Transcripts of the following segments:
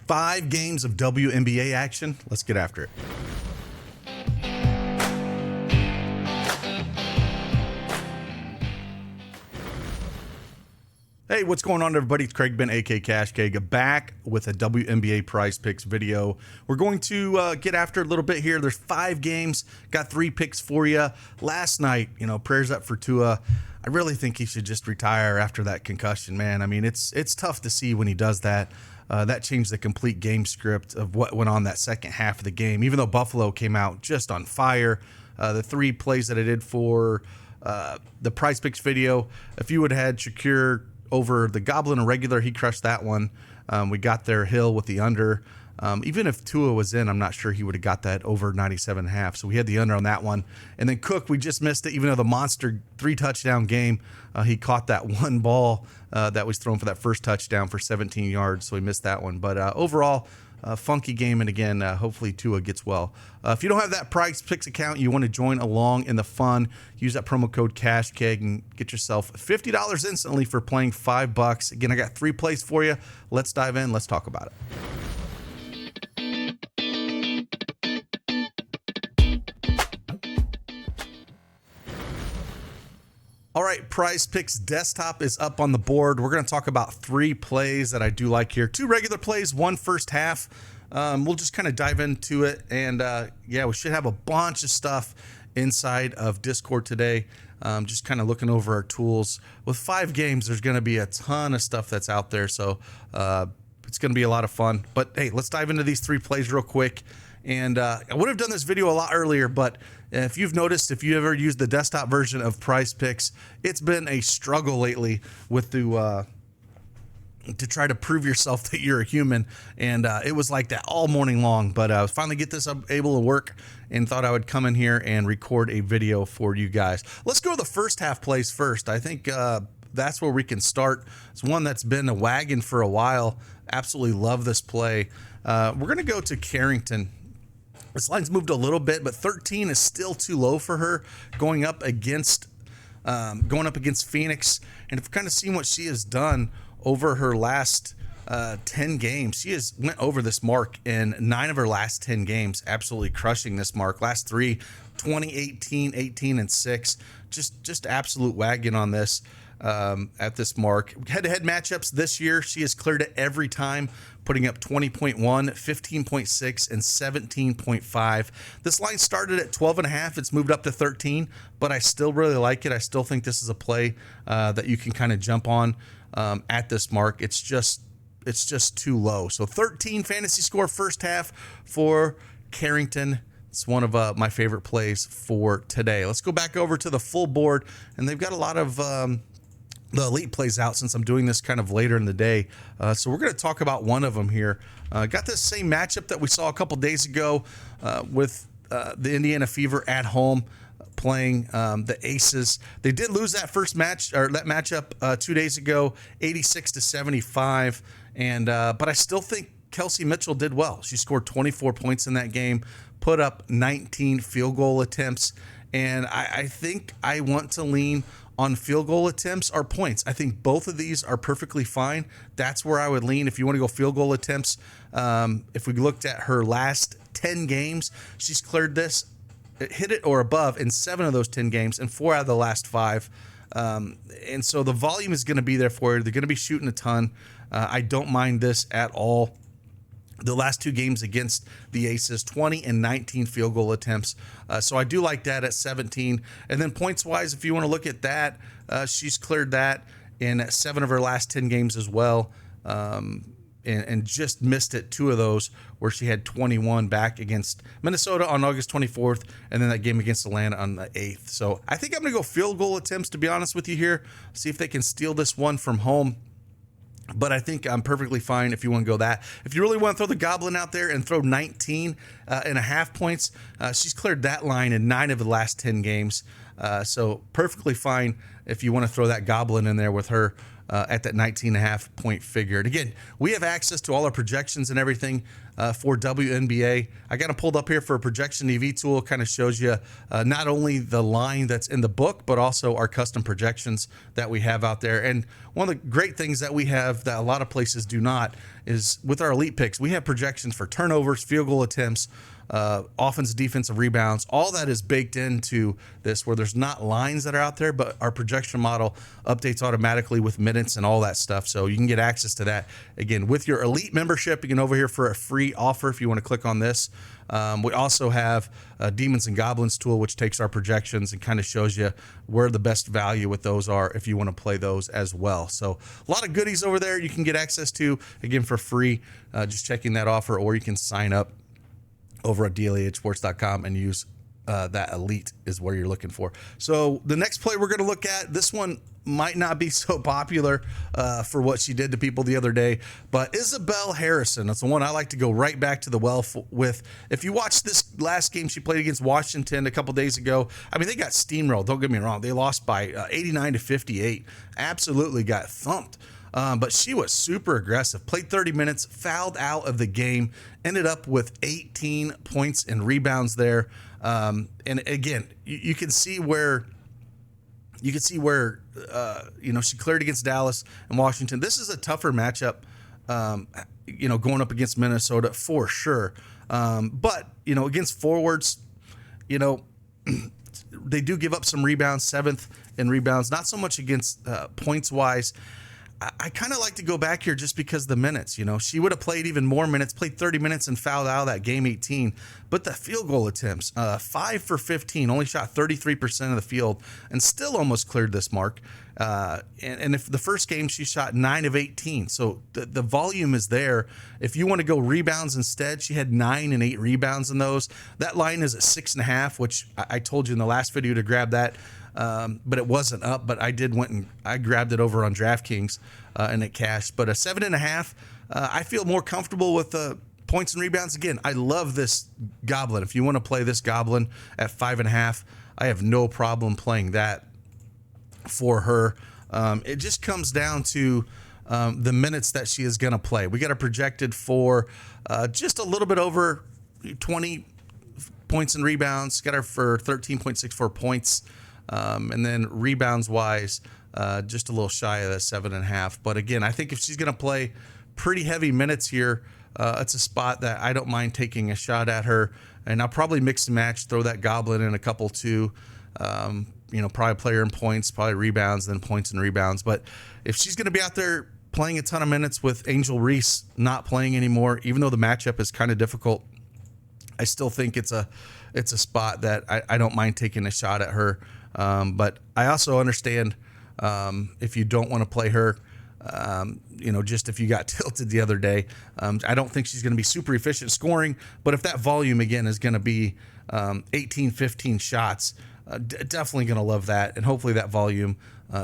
5 games of WNBA action. Let's get after it. Hey, what's going on, everybody? It's Craig Ben, aka Cash Keg, back with a WNBA Prizepicks video. We're going to get after it a little bit here. There's 5 games, got 3 picks for you. Last night, prayers up for Tua. I really think he should just retire after that concussion, man. I mean, it's tough to see when he does that. That changed the complete game script of what went on that second half of the game. Even though Buffalo came out just on fire, the 3 plays that I did for the Prizepicks video, if you would have had Shakir over the Goblin or regular, he crushed that one. We got their Hill with the under. Even if Tua was in, I'm not sure he would have got that over 97.5. So we had the under on that one. And then Cook, we just missed it. Even though the monster 3-touchdown game, he caught that one ball that was thrown for that first touchdown for 17 yards. So we missed that one. But overall, funky game. And again, hopefully Tua gets well. If you don't have that Prizepicks account, you want to join along in the fun, use that promo code CashKeg and get yourself $50 instantly for playing $5. Again, I got 3 plays for you. Let's dive in. Let's talk about it. All right, Prizepicks desktop is up on the board. We're going to talk about 3 plays that I do like here. 2 regular plays, 1 first half. We'll just kind of dive into it. And yeah, we should have a bunch of stuff inside of Discord today. Just kind of looking over our tools. With 5 games, there's going to be a ton of stuff that's out there. So it's going to be a lot of fun. But hey, let's dive into these 3 plays real quick. And I would have done this video a lot earlier, but if you've noticed, if you ever used the desktop version of Prizepicks, it's been a struggle lately with to try to prove yourself that you're a human. And it was like that all morning long, but I finally get this able to work and thought I would come in here and record a video for you guys. Let's go to the first half plays first. I think that's where we can start. It's one that's been a wagon for a while. Absolutely love this play. We're going to go to Carrington. This line's moved a little bit, but 13 is still too low for her going up against Phoenix. And if you've kind of seen what she has done over her last 10 games, she has went over this mark in 9 of her last 10 games, absolutely crushing this mark. Last 3, 20, 18, 18, and 6. Just absolute wagon on this. At this mark. Head-to-head matchups this year, she has cleared it every time, putting up 20.1, 15.6, and 17.5. This line started at 12.5. It's moved up to 13, but I still really like it. I still think this is a play that you can kind of jump on at this mark. It's just too low. So 13 fantasy score first half for Carrington. It's one of my favorite plays for today. Let's go back over to the full board, and they've got a lot of the elite plays out since I'm doing this kind of later in the day. So we're going to talk about one of them here. Got this same matchup that we saw a couple days ago with the Indiana Fever at home playing the Aces. They did lose that first match, or that matchup 2 days ago, 86-75. And but I still think Kelsey Mitchell did well. She scored 24 points in that game, put up 19 field goal attempts. And I think I want to lean on field goal attempts or points. I think both of these are perfectly fine. That's where I would lean if you want to go field goal attempts. If we looked at her last 10 games, she's cleared this, hit it or above in 7 of those 10 games and 4 out of the last 5. And so the volume is going to be there for her. They're going to be shooting a ton. I don't mind this at all. The last 2 games against the Aces, 20 and 19 field goal attempts. So I do like that at 17. And then points-wise, if you want to look at that, she's cleared that in 7 of her last 10 games as well. And just missed it 2 of those where she had 21 back against Minnesota on August 24th, and then that game against Atlanta on the 8th. So I think I'm going to go field goal attempts, to be honest with you here. See if they can steal this one from home. But I think I'm perfectly fine if you want to go that. If you really want to throw the Goblin out there and throw 19.5 points, she's cleared that line in 9 of the last 10 games. So perfectly fine if you want to throw that Goblin in there with her. at that 19.5 point figure. And again, we have access to all our projections and everything for WNBA. I got them pulled up here for a projection EV tool. Kind of shows you not only the line that's in the book, but also our custom projections that we have out there. And one of the great things that we have that a lot of places do not is with our elite picks, we have projections for turnovers, field goal attempts, offensive, defensive rebounds. All that is baked into this, where there's not lines that are out there, but our projection model updates automatically with minutes and all that stuff. So you can get access to that again with your elite membership. You can over here for a free offer if you want to click on this. We also have a Demons and Goblins tool, which takes our projections and kind of shows you where the best value with those are if you want to play those as well. So a lot of goodies over there you can get access to, again, for free, just checking that offer, or you can sign up over at DLAHsports.com and use that elite is where you're looking for. So the next play we're going to look at, this one might not be so popular for what she did to people the other day, but Isabelle Harrison, that's the one I like to go right back to the well with. If you watch this last game she played against Washington a couple days ago, I mean, they got steamrolled. Don't get me wrong. They lost by 89-58. Absolutely got thumped. But she was super aggressive, played 30 minutes, fouled out of the game, ended up with 18 points and rebounds there. And again, you can see where she cleared against Dallas and Washington. This is a tougher matchup, going up against Minnesota for sure. But against forwards, they do give up some rebounds, 7th in rebounds, not so much against points wise. I kind of like to go back here just because the minutes, she would have played even more minutes, played 30 minutes and fouled out of that game 18. But the field goal attempts, 5 for 15, only shot 33% of the field and still almost cleared this mark. And if the first game she shot 9 of 18. So the volume is there. If you want to go rebounds instead, she had 9 and 8 rebounds in those. That line is at 6.5, which I told you in the last video to grab that. But it wasn't up, but I grabbed it over on DraftKings, and it cashed. But a 7.5, I feel more comfortable with the points and rebounds. Again, I love this Goblin. If you want to play this Goblin at 5.5, I have no problem playing that for her. It just comes down to the minutes that she is going to play. We got her projected for just a little bit over 20 points and rebounds. Got her for 13.64 points. And then rebounds wise, just a little shy of that 7.5. But again, I think if she's going to play pretty heavy minutes here, it's a spot that I don't mind taking a shot at her. And I'll probably mix and match, throw that Goblin in a couple too. Probably play her in points, probably rebounds, then points and rebounds. But if she's going to be out there playing a ton of minutes with Angel Reese not playing anymore, even though the matchup is kind of difficult, I still think it's a spot that I don't mind taking a shot at her. But I also understand if you don't want to play her, just if you got tilted the other day. I don't think she's going to be super efficient scoring, but if that volume again is going to be 18, 15 shots, definitely going to love that. And hopefully that volume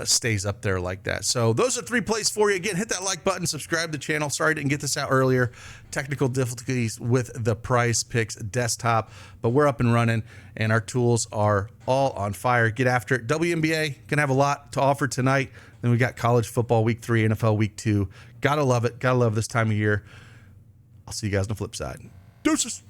stays up there like that. So those are 3 plays for you. Again, hit that like button, subscribe to the channel. Sorry I didn't get this out earlier. Technical difficulties with the PrizePicks desktop, but we're up and running and our tools are all on fire. Get after it. WNBA gonna have a lot to offer tonight. Then we got college football week 3, NFL week 2. Gotta love it. Gotta love this time of year. I'll see you guys on the flip side. Deuces.